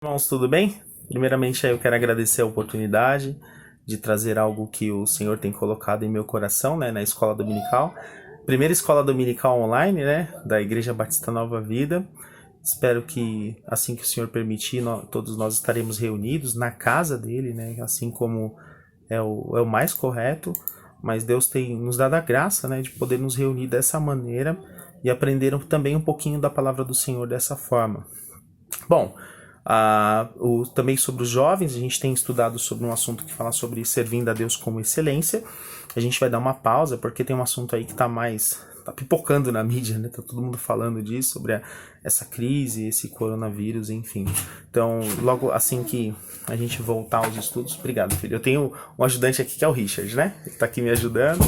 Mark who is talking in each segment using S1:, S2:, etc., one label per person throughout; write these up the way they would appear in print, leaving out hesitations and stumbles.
S1: Irmãos, tudo bem? Primeiramente, eu quero agradecer a oportunidade de trazer algo que o Senhor tem colocado em meu coração, né, na escola dominical. Primeira escola dominical online, né, da Igreja Batista Nova Vida. Espero que, assim que o Senhor permitir, todos nós estaremos reunidos na casa dele, né, assim como é o mais correto. Mas Deus tem nos dado a graça, né, de poder nos reunir dessa maneira e aprender também um pouquinho da palavra do Senhor dessa forma. Bom, também sobre os jovens, a gente tem estudado sobre um assunto que fala sobre servindo a Deus como excelência. A gente vai dar uma pausa, porque tem um assunto aí que tá pipocando na mídia, né? Tá todo mundo falando disso, sobre essa crise, esse coronavírus, enfim. Então, logo assim que a gente voltar aos estudos, obrigado, filho. Eu tenho um ajudante aqui que é o Richard, né? Ele tá aqui me ajudando.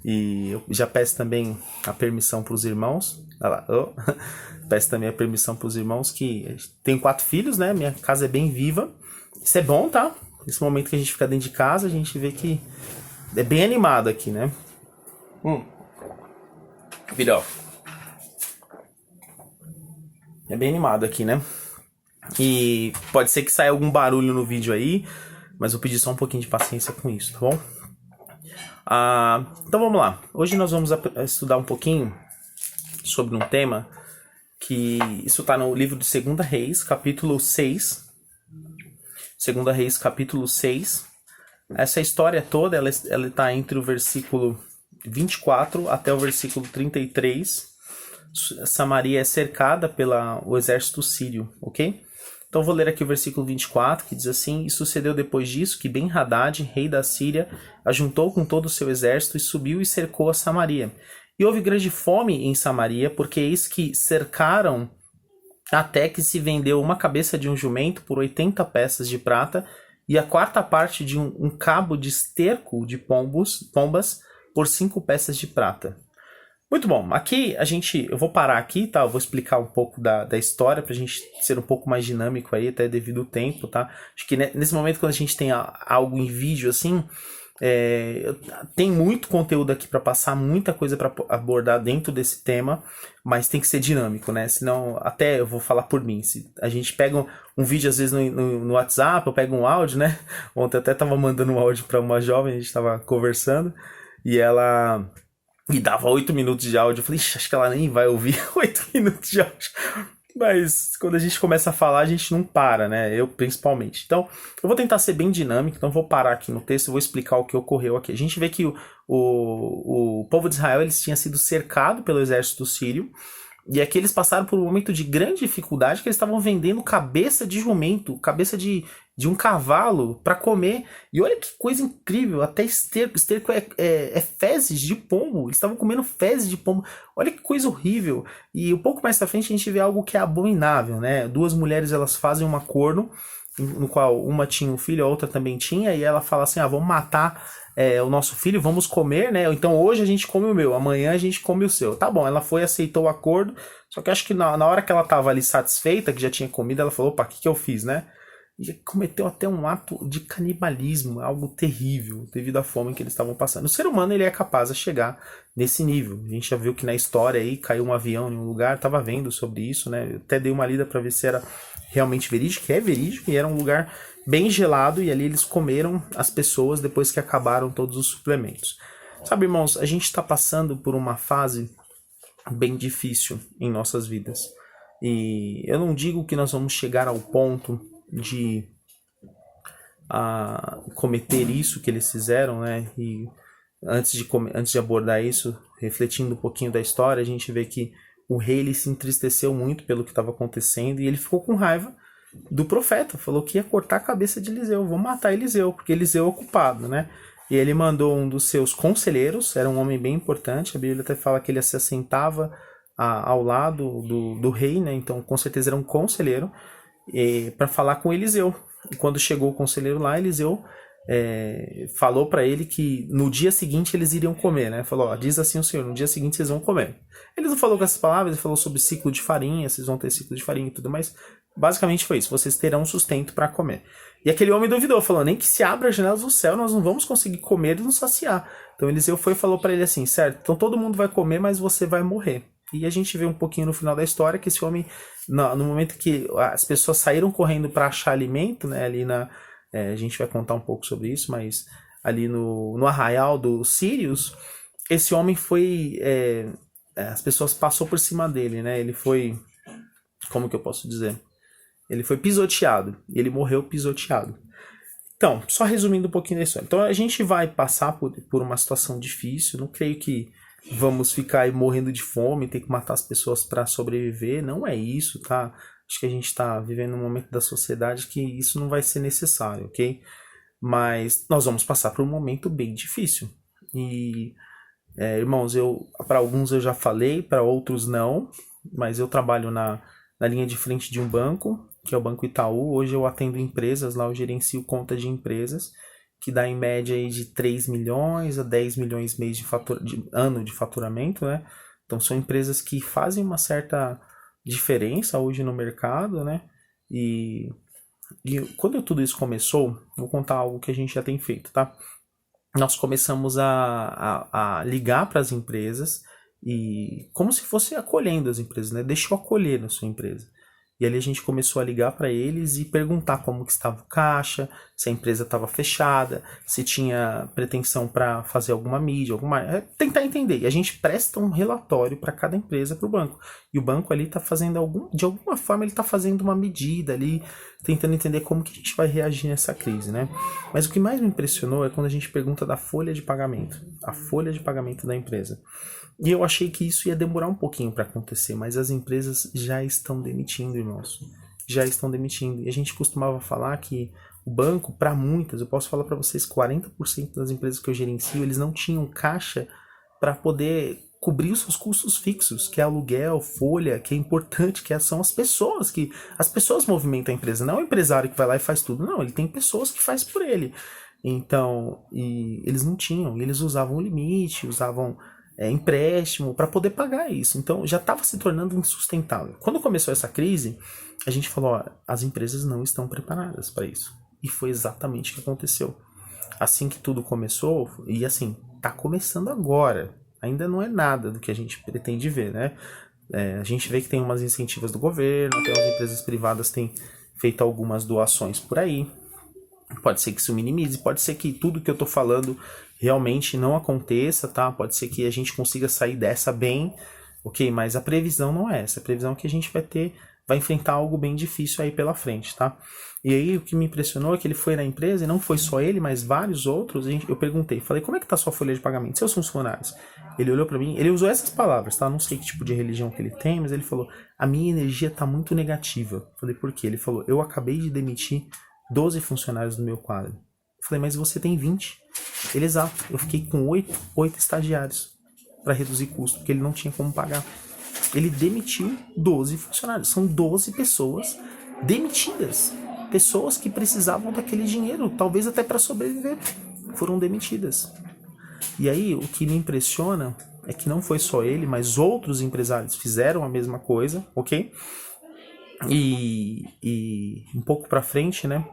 S1: E eu já peço também a permissão para os irmãos. Olha lá, peço também a permissão para os irmãos que tenho 4 filhos, né? Minha casa é bem viva. Isso é bom, tá? Nesse momento que a gente fica dentro de casa, a gente vê que é bem animado aqui, né? Filho, ó. É bem animado aqui, né? E pode ser que saia algum barulho no vídeo aí, mas eu pedi só um pouquinho de paciência com isso, tá bom? Então vamos lá. Hoje nós vamos estudar um pouquinho sobre um tema que isso está no livro de 2 Reis, capítulo 6. 2 Reis, capítulo 6. Essa história toda, ela está entre o versículo 24 até o versículo 33. Samaria é cercada pelo exército sírio, ok? Então vou ler aqui o versículo 24, que diz assim: E sucedeu depois disso que Ben-Hadad, rei da Síria, ajuntou com todo o seu exército e subiu e cercou a Samaria. E houve grande fome em Samaria, porque eis que cercaram até que se vendeu uma cabeça de um jumento por 80 peças de prata e a quarta parte de um cabo de esterco de pombas por 5 peças de prata. Muito bom, aqui eu vou parar aqui, tá? Eu vou explicar um pouco da história pra gente ser um pouco mais dinâmico aí, até devido ao tempo, tá? Acho que nesse momento, quando a gente tem algo em vídeo assim, tem muito conteúdo aqui para passar, muita coisa para abordar dentro desse tema, mas tem que ser dinâmico, né? Senão, até eu vou falar por mim, se a gente pega um vídeo às vezes no WhatsApp, eu pego um áudio, né? Ontem eu até tava mandando um áudio para uma jovem, a gente tava conversando, e ela me dava 8 minutos de áudio. Eu falei, acho que ela nem vai ouvir 8 minutos de áudio. Mas quando a gente começa a falar, a gente não para, né? Eu principalmente. Então, eu vou tentar ser bem dinâmico. Então, vou parar aqui no texto e vou explicar o que ocorreu aqui. A gente vê que o povo de Israel eles tinha sido cercado pelo exército sírio. E aqui eles passaram por um momento de grande dificuldade, que eles estavam vendendo cabeça de jumento, cabeça de um cavalo para comer. E olha que coisa incrível, até esterco. Esterco é fezes de pombo. Eles estavam comendo fezes de pombo. Olha que coisa horrível. E um pouco mais pra frente a gente vê algo que é abominável, né? 2 mulheres elas fazem um acordo, no qual uma tinha um filho, a outra também tinha, e ela fala assim, vamos matar o nosso filho, vamos comer, né? Então hoje a gente come o meu, amanhã a gente come o seu. Tá bom, ela foi, aceitou o acordo, só que acho que na hora que ela tava ali satisfeita, que já tinha comida, ela falou, opa, o que eu fiz, né? E cometeu até um ato de canibalismo, algo terrível, devido à fome que eles estavam passando. O ser humano ele é capaz de chegar nesse nível. A gente já viu que na história aí caiu um avião em um lugar, estava vendo sobre isso, né? Eu até dei uma lida para ver se era realmente verídico, que é verídico, e era um lugar bem gelado, e ali eles comeram as pessoas depois que acabaram todos os suplementos. Sabe, irmãos, a gente está passando por uma fase bem difícil em nossas vidas. E eu não digo que nós vamos chegar ao ponto de cometer isso que eles fizeram, né? E antes de abordar isso, refletindo um pouquinho da história, a gente vê que o rei ele se entristeceu muito pelo que estava acontecendo e ele ficou com raiva do profeta, falou que ia cortar a cabeça de Eliseu, vou matar Eliseu, porque Eliseu é o culpado, né? E ele mandou um dos seus conselheiros, era um homem bem importante, a Bíblia até fala que ele se assentava ao lado do rei, né? Então com certeza era um conselheiro, para falar com Eliseu. E quando chegou o conselheiro lá, Eliseu falou para ele que no dia seguinte eles iriam comer, né? Falou, diz assim o Senhor, no dia seguinte vocês vão comer. Ele não falou com essas palavras, ele falou sobre ciclo de farinha, vocês vão ter ciclo de farinha e tudo mais. Basicamente foi isso, vocês terão sustento para comer. E aquele homem duvidou, falou, nem que se abra as janelas do céu, nós não vamos conseguir comer e nos saciar. Então Eliseu foi e falou para ele assim, certo, então todo mundo vai comer, mas você vai morrer. E a gente vê um pouquinho no final da história que esse homem, no momento que as pessoas saíram correndo para achar alimento, né, ali a gente vai contar um pouco sobre isso, mas ali no arraial dos sírios, esse homem foi, as pessoas passou por cima dele, né, ele foi, como que eu posso dizer? Ele foi pisoteado, e ele morreu pisoteado. Então, só resumindo um pouquinho da história. Então a gente vai passar por uma situação difícil, não creio que vamos ficar aí morrendo de fome, ter que matar as pessoas para sobreviver, não é isso, tá? Acho que a gente está vivendo um momento da sociedade que isso não vai ser necessário, ok? Mas nós vamos passar por um momento bem difícil. E, irmãos, para alguns eu já falei, para outros não, mas eu trabalho na linha de frente de um banco, que é o Banco Itaú. Hoje eu atendo empresas, lá eu gerencio conta de empresas, que dá em média aí de 3 milhões a 10 milhões mês de ano de faturamento, né? Então são empresas que fazem uma certa diferença hoje no mercado, né? E quando tudo isso começou, vou contar algo que a gente já tem feito, tá? Nós começamos a ligar para as empresas e como se fosse acolhendo as empresas, né? Deixa eu acolher na sua empresa. E ali a gente começou a ligar para eles e perguntar como que estava o caixa, se a empresa estava fechada, se tinha pretensão para fazer alguma mídia, tentar entender. E a gente presta um relatório para cada empresa para o banco. E o banco ali está fazendo de alguma forma ele está fazendo uma medida ali, tentando entender como que a gente vai reagir nessa crise, né? Mas o que mais me impressionou é quando a gente pergunta da folha de pagamento, a folha de pagamento da empresa. E eu achei que isso ia demorar um pouquinho para acontecer, mas as empresas já estão demitindo, irmãos. Já estão demitindo. E a gente costumava falar que o banco, para muitas, eu posso falar para vocês, 40% das empresas que eu gerencio, eles não tinham caixa para poder cobrir os seus custos fixos, que é aluguel, folha, que é importante, são as pessoas movimentam a empresa, não é o empresário que vai lá e faz tudo, não, ele tem pessoas que faz por ele. Então, e eles não tinham, e eles usavam o limite, usavam empréstimo para poder pagar isso. Então já estava se tornando insustentável. Quando começou essa crise, a gente falou, as empresas não estão preparadas para isso. E foi exatamente o que aconteceu. Assim que tudo começou, e assim, está começando agora. Ainda não é nada do que a gente pretende ver, né? A gente vê que tem umas incentivas do governo, até as empresas privadas têm feito algumas doações por aí. Pode ser que isso minimize, pode ser que tudo que eu tô falando realmente não aconteça, tá? Pode ser que a gente consiga sair dessa bem, ok? Mas a previsão não é essa. A previsão é que a gente vai enfrentar algo bem difícil aí pela frente, tá? E aí o que me impressionou é que ele foi na empresa, e não foi só ele, mas vários outros. Eu perguntei, falei, como é que tá a sua folha de pagamento, seus funcionários? Ele olhou pra mim, ele usou essas palavras, tá? Não sei que tipo de religião que ele tem, mas ele falou, a minha energia tá muito negativa. Falei, por quê? Ele falou, eu acabei de demitir 12 funcionários do meu quadro. Eu falei, mas você tem 20. Ele, exato. Eu fiquei com 8 estagiários para reduzir custo, porque ele não tinha como pagar. Ele demitiu 12 funcionários. São 12 pessoas demitidas. Pessoas que precisavam daquele dinheiro, talvez até para sobreviver. Foram demitidas. E aí, o que me impressiona é que não foi só ele, mas outros empresários fizeram a mesma coisa, ok? E um pouco para frente, né?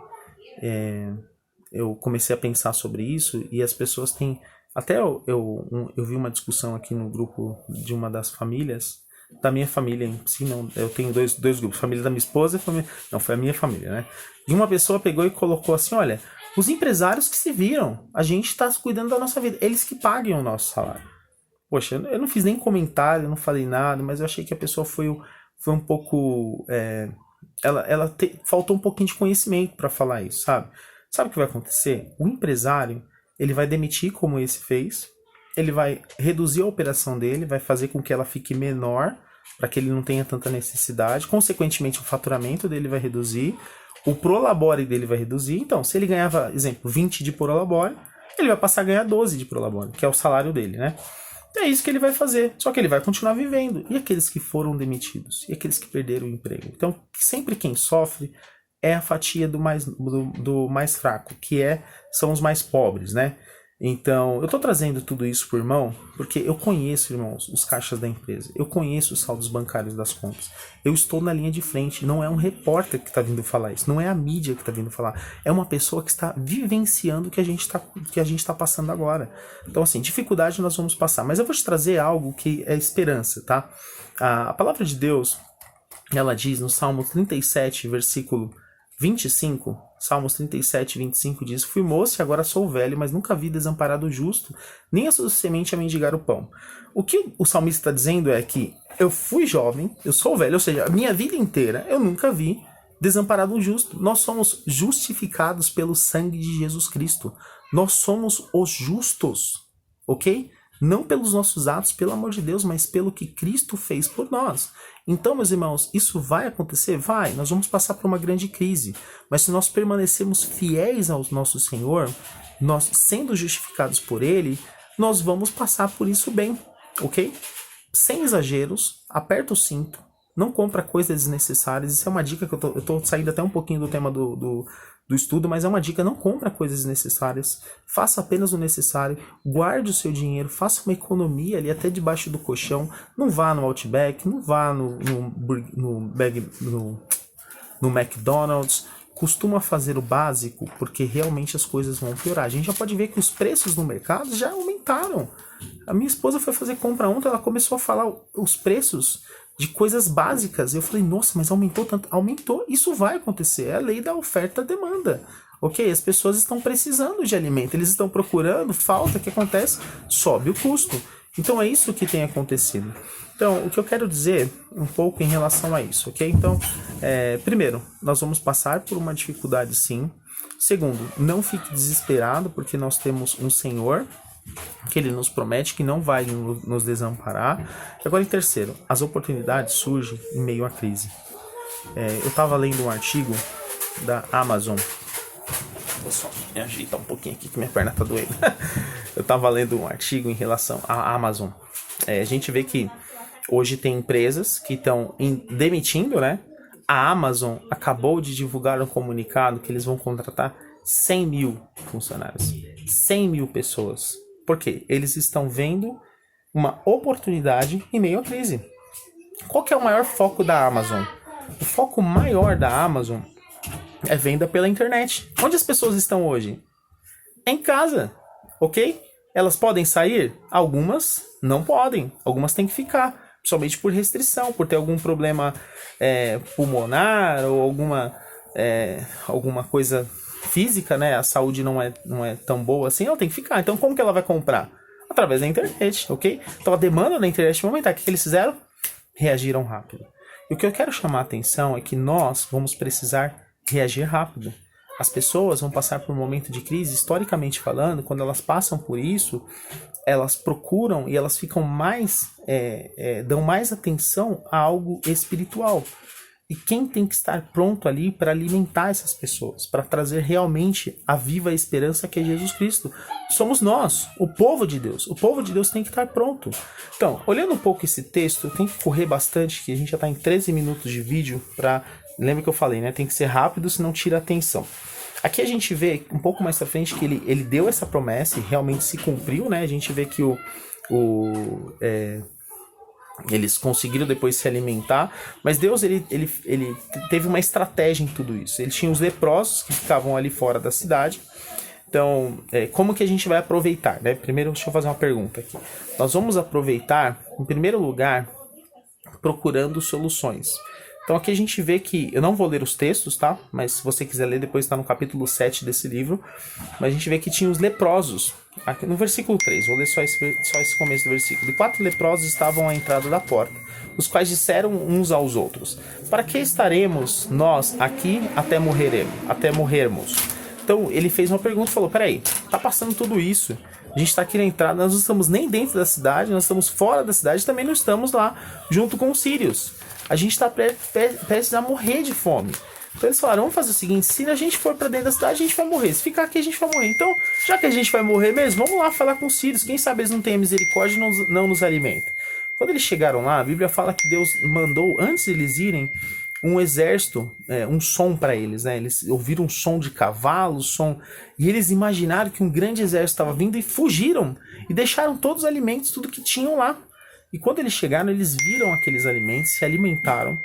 S1: Eu comecei a pensar sobre isso e as pessoas têm... Até eu vi uma discussão aqui no grupo de uma das famílias, da minha família em si, não, eu tenho dois grupos, família da minha esposa e família... Não, foi a minha família, né? E uma pessoa pegou e colocou assim, olha, os empresários que se viram, a gente está cuidando da nossa vida, eles que paguem o nosso salário. Poxa, eu não fiz nem comentário, não falei nada, mas eu achei que a pessoa foi um pouco... faltou um pouquinho de conhecimento para falar isso, sabe? Sabe o que vai acontecer? O empresário, ele vai demitir como esse fez, ele vai reduzir a operação dele, vai fazer com que ela fique menor, para que ele não tenha tanta necessidade, consequentemente o faturamento dele vai reduzir, o prolabore dele vai reduzir, então se ele ganhava, exemplo, 20 de prolabore, ele vai passar a ganhar 12 de prolabore, que é o salário dele, né? É isso que ele vai fazer, só que ele vai continuar vivendo. E aqueles que foram demitidos? E aqueles que perderam o emprego? Então, sempre quem sofre é a fatia do mais fraco, são os mais pobres, né? Então, eu tô trazendo tudo isso pro irmão, porque eu conheço, irmãos, os caixas da empresa, eu conheço os saldos bancários das contas, eu estou na linha de frente, não é um repórter que está vindo falar isso, não é a mídia que está vindo falar, é uma pessoa que está vivenciando o que a gente tá passando agora. Então, assim, dificuldade nós vamos passar, mas eu vou te trazer algo que é esperança, tá? A palavra de Deus, ela diz no Salmo 37, versículo 25, Salmos 37, 25 diz: Fui moço e agora sou velho, mas nunca vi desamparado o justo, nem a sua semente a mendigar o pão. O que o salmista está dizendo é que eu fui jovem, eu sou velho, ou seja, a minha vida inteira eu nunca vi desamparado o justo. Nós somos justificados pelo sangue de Jesus Cristo. Nós somos os justos, ok? Não pelos nossos atos, pelo amor de Deus, mas pelo que Cristo fez por nós. Então, meus irmãos, isso vai acontecer? Vai. Nós vamos passar por uma grande crise. Mas se nós permanecermos fiéis ao nosso Senhor, nós sendo justificados por Ele, nós vamos passar por isso bem, ok? Sem exageros, aperta o cinto, não compra coisas desnecessárias. Isso é uma dica que eu tô saindo até um pouquinho do tema do estudo, mas é uma dica: não compra coisas desnecessárias, faça apenas o necessário, guarde o seu dinheiro, faça uma economia ali até debaixo do colchão, não vá no Outback, não vá no McDonald's, costuma fazer o básico, porque realmente as coisas vão piorar. A gente já pode ver que os preços no mercado já aumentaram. A minha esposa foi fazer compra ontem, ela começou a falar os preços de coisas básicas. Eu falei, nossa, mas aumentou tanto. Aumentou, isso vai acontecer. É a lei da oferta e demanda. Ok? As pessoas estão precisando de alimento, eles estão procurando, falta, o que acontece? Sobe o custo. Então é isso que tem acontecido. Então, o que eu quero dizer um pouco em relação a isso, ok? Então, primeiro, nós vamos passar por uma dificuldade sim. Segundo, não fique desesperado, porque nós temos um Senhor que Ele nos promete que não vai nos desamparar. E agora, em terceiro, as oportunidades surgem em meio à crise. Eu estava lendo um artigo da Amazon. Vou só me ajeitar um pouquinho aqui que minha perna está doendo. Eu estava lendo um artigo em relação à Amazon. A gente vê que hoje tem empresas que estão demitindo, né? A Amazon acabou de divulgar um comunicado que eles vão contratar 100 mil funcionários. 100 mil pessoas. Por quê? Eles estão vendo uma oportunidade em meio à crise. Qual que é o maior foco da Amazon? O foco maior da Amazon é venda pela internet. Onde as pessoas estão hoje? Em casa, ok? Elas podem sair? Algumas não podem. Algumas têm que ficar, principalmente por restrição, por ter algum problema pulmonar ou alguma coisa física, né? A saúde não é tão boa assim, ela tem que ficar. Então, como que ela vai comprar? Através da internet, ok? Então, a demanda da internet vai aumentar. O que eles fizeram? Reagiram rápido. E o que eu quero chamar a atenção é que nós vamos precisar reagir rápido. As pessoas vão passar por um momento de crise, historicamente falando. Quando elas passam por isso, elas procuram e elas ficam dão mais atenção a algo espiritual. E quem tem que estar pronto ali para alimentar essas pessoas, para trazer realmente a viva esperança que é Jesus Cristo? Somos nós, o povo de Deus. O povo de Deus tem que estar pronto. Então, olhando um pouco esse texto, tem que correr bastante, que a gente já está em 13 minutos de vídeo. Lembra que eu falei, né? Tem que ser rápido, senão tira a atenção. Aqui a gente vê um pouco mais pra frente que ele deu essa promessa e realmente se cumpriu, né? A gente vê que eles conseguiram depois se alimentar, mas Deus ele teve uma estratégia em tudo isso. Ele tinha os leprosos que ficavam ali fora da cidade. Então, como que a gente vai aproveitar, né? Primeiro, deixa eu fazer uma pergunta aqui. Nós vamos aproveitar, em primeiro lugar, procurando soluções. Então aqui a gente vê que, eu não vou ler os textos, tá? Mas se você quiser ler, depois está no capítulo 7 desse livro. Mas a gente vê que tinha os leprosos. Aqui no versículo 3, vou ler só esse começo do versículo. E 4 leprosos estavam à entrada da porta, os quais disseram uns aos outros: para que estaremos nós aqui até morrermos? Então ele fez uma pergunta e falou: peraí, tá passando tudo isso, a gente está aqui na entrada, nós não estamos nem dentro da cidade, nós estamos fora da cidade, também não estamos lá junto com os sírios. A gente está prestes a morrer de fome. Então eles falaram: vamos fazer o seguinte, se a gente for para dentro da cidade, a gente vai morrer. Se ficar aqui, a gente vai morrer. Então, já que a gente vai morrer mesmo, vamos lá falar com os sírios. Quem sabe eles não têm misericórdia e não nos alimentam. Quando eles chegaram lá, a Bíblia fala que Deus mandou, antes de eles irem, um exército, um som para eles, né? Eles ouviram um som de cavalo, e eles imaginaram que um grande exército estava vindo e fugiram. E deixaram todos os alimentos, tudo que tinham lá. E quando eles chegaram, eles viram aqueles alimentos, se alimentaram.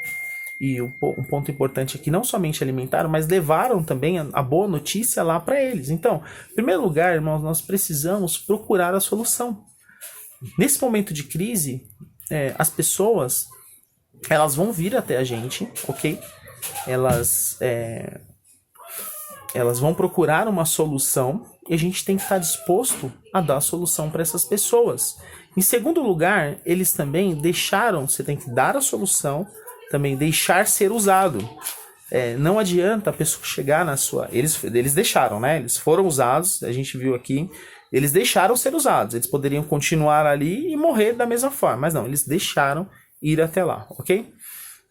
S1: E um ponto importante é que não somente alimentaram, mas levaram também a boa notícia lá para eles. Então, em primeiro lugar, irmãos, nós precisamos procurar a solução. Nesse momento de crise, as pessoas elas vão vir até a gente, ok? Elas vão procurar uma solução e a gente tem que estar disposto a dar a solução para essas pessoas. Em segundo lugar, eles também deixaram, você tem que dar a solução, também deixar ser usado. Não adianta a pessoa chegar na sua... Eles deixaram, né? Eles foram usados, a gente viu aqui. Eles deixaram ser usados. Eles poderiam continuar ali e morrer da mesma forma. Mas não, eles deixaram ir até lá, ok?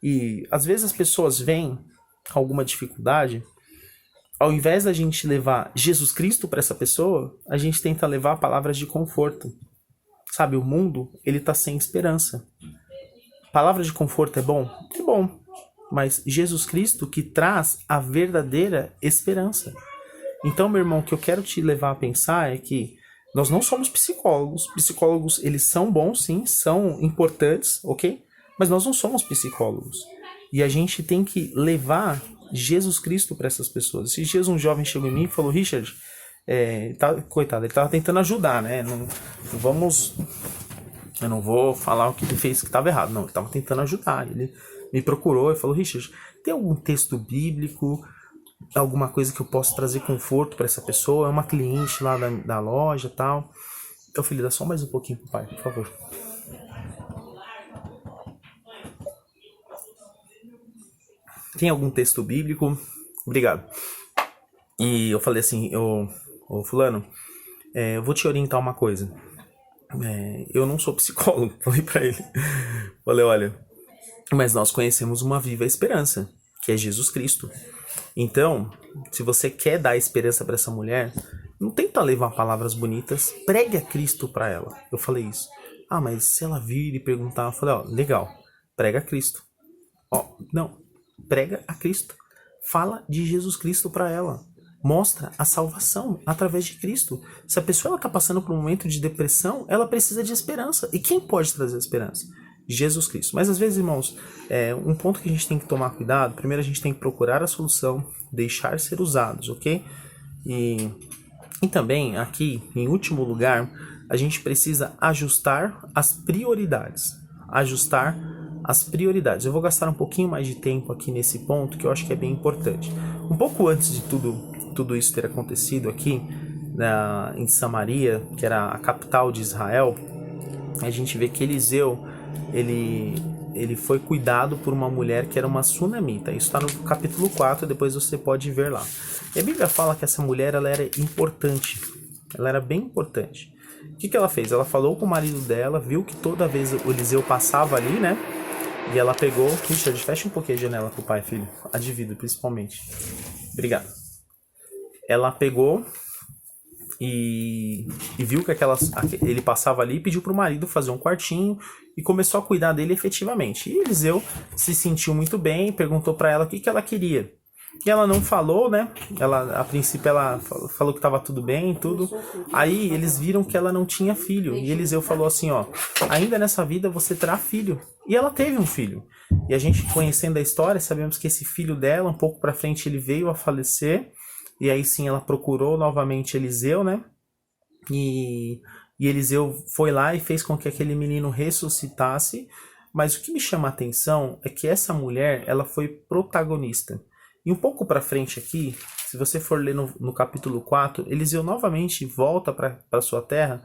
S1: E às vezes as pessoas vêm com alguma dificuldade. Ao invés da gente levar Jesus Cristo para essa pessoa, a gente tenta levar palavras de conforto. Sabe, o mundo, ele tá sem esperança. Palavra de conforto é bom? É bom. Mas Jesus Cristo que traz a verdadeira esperança. Então, meu irmão, o que eu quero te levar a pensar é que nós não somos psicólogos. Psicólogos, eles são bons, sim, são importantes, ok? Mas nós não somos psicólogos. E a gente tem que levar Jesus Cristo para essas pessoas. Esses dias um jovem chegou em mim e falou, Richard, coitado, ele estava tentando ajudar, né? Eu não vou falar o que ele fez que estava errado. Não, ele estava tentando ajudar. Ele me procurou e falou, Richard, tem algum texto bíblico, alguma coisa que eu possa trazer conforto para essa pessoa? É uma cliente lá da loja e tal. Então, filho, dá só mais um pouquinho pro pai, por favor. Tem algum texto bíblico? Obrigado. E eu falei assim, ô fulano, eu vou te orientar uma coisa. Eu não sou psicólogo, falei pra ele. Falei, olha, mas nós conhecemos uma viva esperança, que é Jesus Cristo. Então, se você quer dar esperança para essa mulher, não tenta levar palavras bonitas, pregue a Cristo para ela. Eu falei isso. Ah, mas se ela vir e perguntar, eu falei, legal, prega a Cristo. Não, prega a Cristo. Fala de Jesus Cristo para ela. Mostra a salvação através de Cristo. Se a pessoa está passando por um momento de depressão, ela precisa de esperança. E quem pode trazer esperança? Jesus Cristo. Mas às vezes, irmãos, um ponto que a gente tem que tomar cuidado, primeiro a gente tem que procurar a solução, deixar ser usados, ok? E também, aqui, em último lugar, a gente precisa ajustar as prioridades. Ajustar as prioridades. Eu vou gastar um pouquinho mais de tempo aqui nesse ponto, que eu acho que é bem importante. Um pouco antes de tudo isso ter acontecido aqui, em Samaria, que era a capital de Israel, a gente vê que Eliseu, ele foi cuidado por uma mulher que era uma sunamita. Isso está no capítulo 4, depois você pode ver lá. E a Bíblia fala que essa mulher ela era importante. Ela era bem importante. O que ela fez? Ela falou com o marido dela, viu que toda vez o Eliseu passava ali, né? E ela pegou... Richard, fecha um pouquinho a janela pro pai, filho. A de vidro, principalmente. Obrigado. Ela pegou e viu que ele passava ali e pediu pro marido fazer um quartinho e começou a cuidar dele efetivamente. E Eliseu se sentiu muito bem, perguntou para ela o que ela queria. E ela não falou, né? A princípio ela falou que estava tudo bem, tudo. Aí eles viram que ela não tinha filho. E Eliseu falou assim, ainda nessa vida você terá filho. E ela teve um filho. E a gente, conhecendo a história, sabemos que esse filho dela, um pouco para frente, ele veio a falecer. E aí sim ela procurou novamente Eliseu, né? E Eliseu foi lá e fez com que aquele menino ressuscitasse. Mas o que me chama a atenção é que essa mulher, ela foi protagonista. E um pouco para frente aqui, se você for ler no capítulo 4, Eliseu novamente volta para sua terra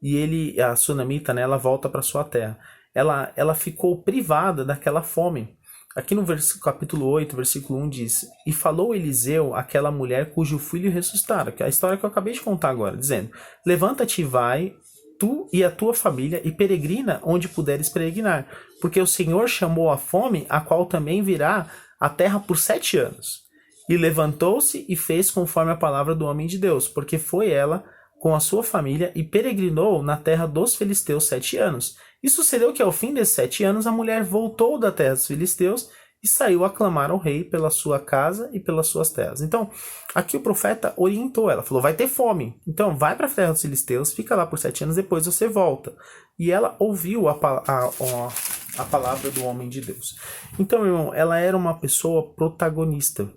S1: e a sunamita, né, ela volta para sua terra. Ela ficou privada daquela fome. Aqui no capítulo 8, versículo 1 diz: E falou Eliseu àquela mulher cujo filho ressuscitara, que é a história que eu acabei de contar agora, dizendo: Levanta-te e vai, tu e a tua família, e peregrina onde puderes peregrinar, porque o Senhor chamou a fome, a qual também virá a terra por 7 anos. E levantou-se e fez conforme a palavra do homem de Deus, porque foi ela com a sua família e peregrinou na terra dos filisteus 7 anos. E sucedeu que ao fim desses 7 anos a mulher voltou da terra dos filisteus e saiu a clamar ao rei pela sua casa e pelas suas terras. Então, aqui o profeta orientou ela, falou, vai ter fome, então vai para a terra dos filisteus, fica lá por 7 anos, depois você volta. E ela ouviu a palavra do homem de Deus. Então, meu irmão, ela era uma pessoa protagonista.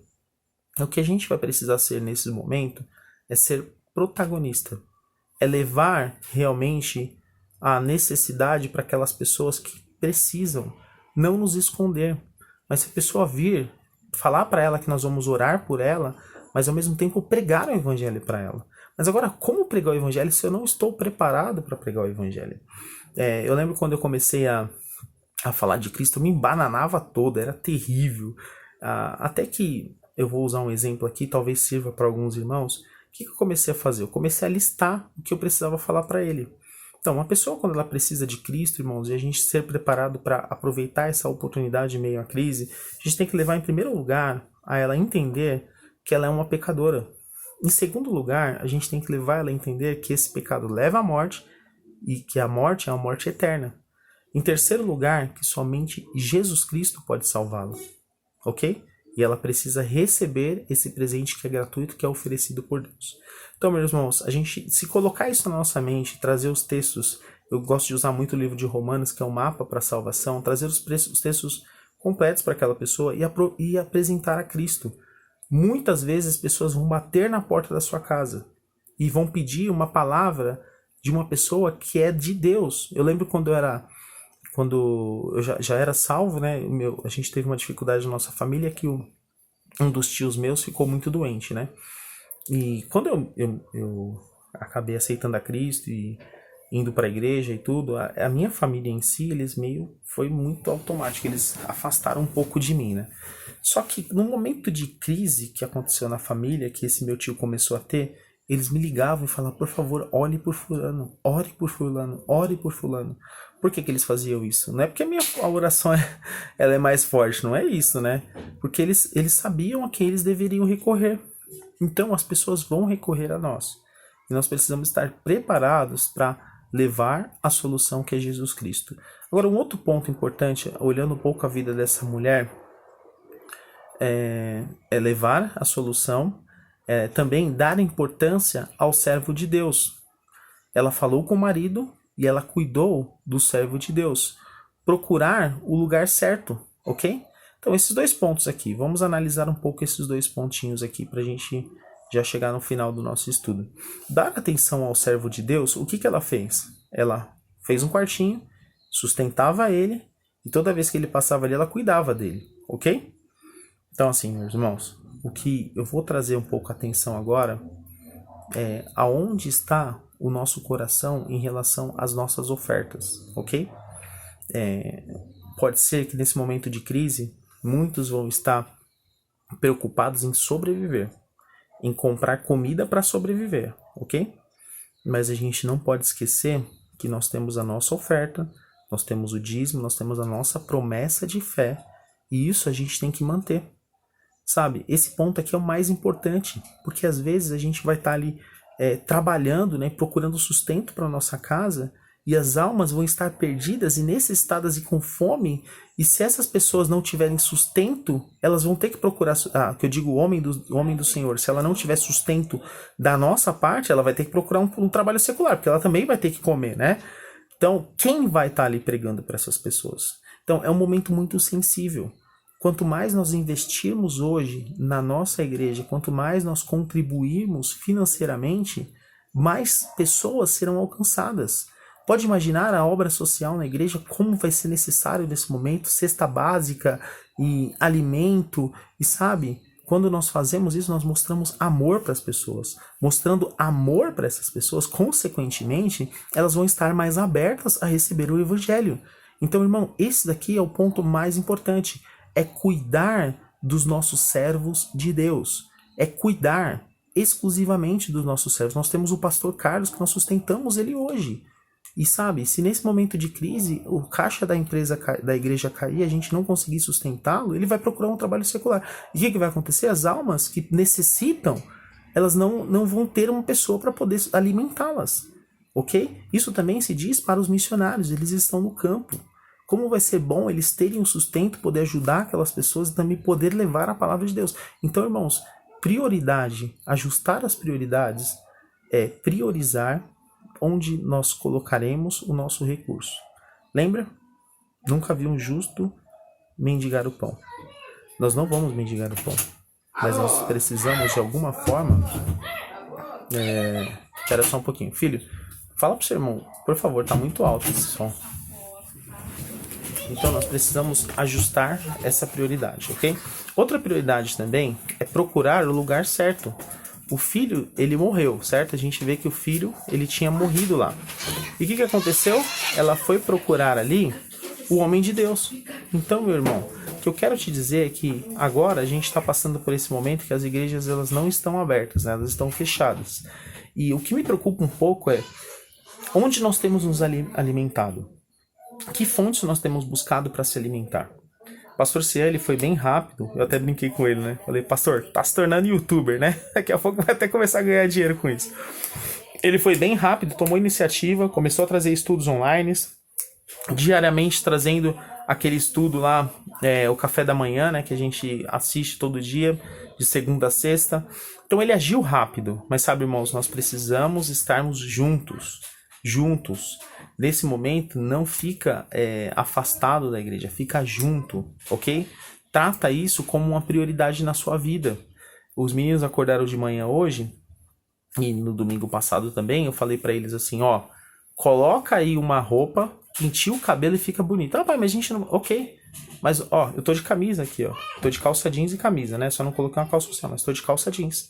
S1: O que a gente vai precisar ser nesse momento é ser protagonista. É levar realmente a necessidade para aquelas pessoas que precisam não nos esconder. Mas se a pessoa vir, falar para ela que nós vamos orar por ela, mas ao mesmo tempo pregar o evangelho para ela. Mas agora, como pregar o evangelho se eu não estou preparado para pregar o evangelho? Eu lembro quando eu comecei a falar de Cristo, eu me embananava toda, era terrível. Até que, eu vou usar um exemplo aqui, talvez sirva para alguns irmãos. O que eu comecei a fazer? Eu comecei a listar o que eu precisava falar para ele. Então, uma pessoa, quando ela precisa de Cristo, irmãos, e a gente ser preparado para aproveitar essa oportunidade em meio à crise, a gente tem que levar, em primeiro lugar, a ela entender que ela é uma pecadora. Em segundo lugar, a gente tem que levar ela a entender que esse pecado leva à morte e que a morte é uma morte eterna. Em terceiro lugar, que somente Jesus Cristo pode salvá-la. Ok? E ela precisa receber esse presente que é gratuito, que é oferecido por Deus. Então, meus irmãos, a gente, se colocar isso na nossa mente, trazer os textos, eu gosto de usar muito o livro de Romanos, que é um mapa para a salvação, trazer os textos completos para aquela pessoa e apresentar a Cristo. Muitas vezes as pessoas vão bater na porta da sua casa e vão pedir uma palavra de uma pessoa que é de Deus. Eu lembro quando eu já era salvo, né? A gente teve uma dificuldade na nossa família que um dos tios meus ficou muito doente, né? E quando eu acabei aceitando a Cristo e indo para a igreja e tudo, a minha família em si, foi muito automático, eles afastaram um pouco de mim, né? Só que no momento de crise que aconteceu na família, que esse meu tio começou a ter, eles me ligavam e falavam, por favor, ore por fulano, ore por fulano, ore por fulano. Por que eles faziam isso? Não é porque a oração ela é mais forte, não é isso, né? Porque eles sabiam a quem eles deveriam recorrer. Então as pessoas vão recorrer a nós. E nós precisamos estar preparados para levar a solução que é Jesus Cristo. Agora, um outro ponto importante, olhando um pouco a vida dessa mulher, é levar a solução, também dar importância ao servo de Deus. Ela falou com o marido e ela cuidou do servo de Deus. Procurar o lugar certo, ok? Então, esses dois pontos aqui, vamos analisar um pouco esses dois pontinhos aqui para a gente já chegar no final do nosso estudo. Dar atenção ao servo de Deus, o que ela fez? Ela fez um quartinho, sustentava ele, e toda vez que ele passava ali, ela cuidava dele, ok? Então, assim, meus irmãos, o que eu vou trazer um pouco a atenção agora é aonde está o nosso coração em relação às nossas ofertas, ok? Pode ser que nesse momento de crise, muitos vão estar preocupados em sobreviver, em comprar comida para sobreviver, ok? Mas a gente não pode esquecer que nós temos a nossa oferta, nós temos o dízimo, nós temos a nossa promessa de fé, e isso a gente tem que manter. Sabe, esse ponto aqui é o mais importante, porque às vezes a gente vai estar ali trabalhando, né, procurando sustento para nossa casa, e as almas vão estar perdidas e necessitadas e com fome, e se essas pessoas não tiverem sustento, elas vão ter que procurar, que eu digo o homem do Senhor, se ela não tiver sustento da nossa parte, ela vai ter que procurar um trabalho secular, porque ela também vai ter que comer, né? Então, quem vai estar ali pregando para essas pessoas? Então, é um momento muito sensível. Quanto mais nós investirmos hoje na nossa igreja, quanto mais nós contribuirmos financeiramente, mais pessoas serão alcançadas. Pode imaginar a obra social na igreja, como vai ser necessário nesse momento, cesta básica e alimento, e sabe? Quando nós fazemos isso, nós mostramos amor para as pessoas. Mostrando amor para essas pessoas, consequentemente, elas vão estar mais abertas a receber o evangelho. Então, irmão, esse daqui é o ponto mais importante. É cuidar dos nossos servos de Deus. É cuidar exclusivamente dos nossos servos. Nós temos o pastor Carlos, que nós sustentamos ele hoje. E sabe, se nesse momento de crise o caixa da igreja cair, a gente não conseguir sustentá-lo, ele vai procurar um trabalho secular. E o que vai acontecer? As almas que necessitam, elas não vão ter uma pessoa para poder alimentá-las. Ok? Isso também se diz para os missionários, eles estão no campo. Como vai ser bom eles terem um sustento, poder ajudar aquelas pessoas e também poder levar a palavra de Deus. Então, irmãos, prioridade, ajustar as prioridades é priorizar onde nós colocaremos o nosso recurso. Lembra? Nunca vi um justo mendigar o pão. Nós não vamos mendigar o pão, mas nós precisamos de alguma forma... Espera só um pouquinho. Filho, fala pro seu irmão, por favor, tá muito alto esse som. Então nós precisamos ajustar essa prioridade, ok? Outra prioridade também é procurar o lugar certo. O filho, ele morreu, certo? A gente vê que o filho, ele tinha morrido lá. E o que aconteceu? Ela foi procurar ali o homem de Deus. Então, meu irmão, o que eu quero te dizer é que agora a gente está passando por esse momento que as igrejas elas não estão abertas, né? Elas estão fechadas. E o que me preocupa um pouco é onde nós temos nos alimentado. Que fontes nós temos buscado para se alimentar? O pastor Ciel, ele foi bem rápido, eu até brinquei com ele, né? Falei, pastor, tá se tornando youtuber, né? Daqui a pouco vai até começar a ganhar dinheiro com isso. Ele foi bem rápido, tomou iniciativa, começou a trazer estudos online, diariamente trazendo aquele estudo lá, o café da manhã, né? Que a gente assiste todo dia, de segunda a sexta. Então ele agiu rápido, mas sabe, irmãos, nós precisamos estarmos juntos. Nesse momento, não fica afastado da igreja, fica junto, ok? Trata isso como uma prioridade na sua vida. Os meninos acordaram de manhã hoje, e no domingo passado também, eu falei pra eles assim, ó, coloca aí uma roupa, penteia o cabelo e fica bonito. Ah, pai, mas a gente não... Ok, mas ó, eu tô de camisa aqui, ó, tô de calça jeans e camisa, né? Só não coloquei uma calça social, mas tô de calça jeans.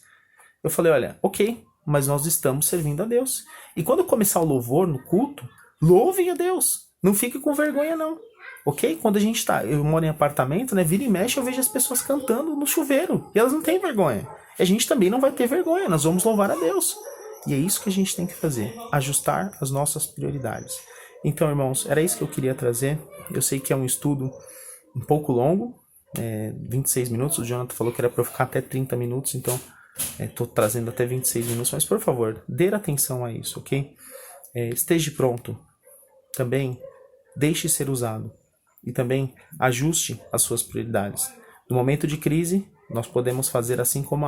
S1: Eu falei, olha, ok, mas nós estamos servindo a Deus. E quando começar o louvor no culto, louvem a Deus. Não fique com vergonha, não. Ok? Quando a gente tá... Eu moro em apartamento, né? Vira e mexe, eu vejo as pessoas cantando no chuveiro. E elas não têm vergonha. E a gente também não vai ter vergonha. Nós vamos louvar a Deus. E é isso que a gente tem que fazer. Ajustar as nossas prioridades. Então, irmãos, era isso que eu queria trazer. Eu sei que é um estudo um pouco longo. 26 minutos. O Jonathan falou que era para eu ficar até 30 minutos. Então, estou trazendo até 26 minutos. Mas, por favor, dê atenção a isso, ok? Esteja pronto. Também deixe ser usado. E também ajuste as suas prioridades. No momento de crise, nós podemos fazer assim como a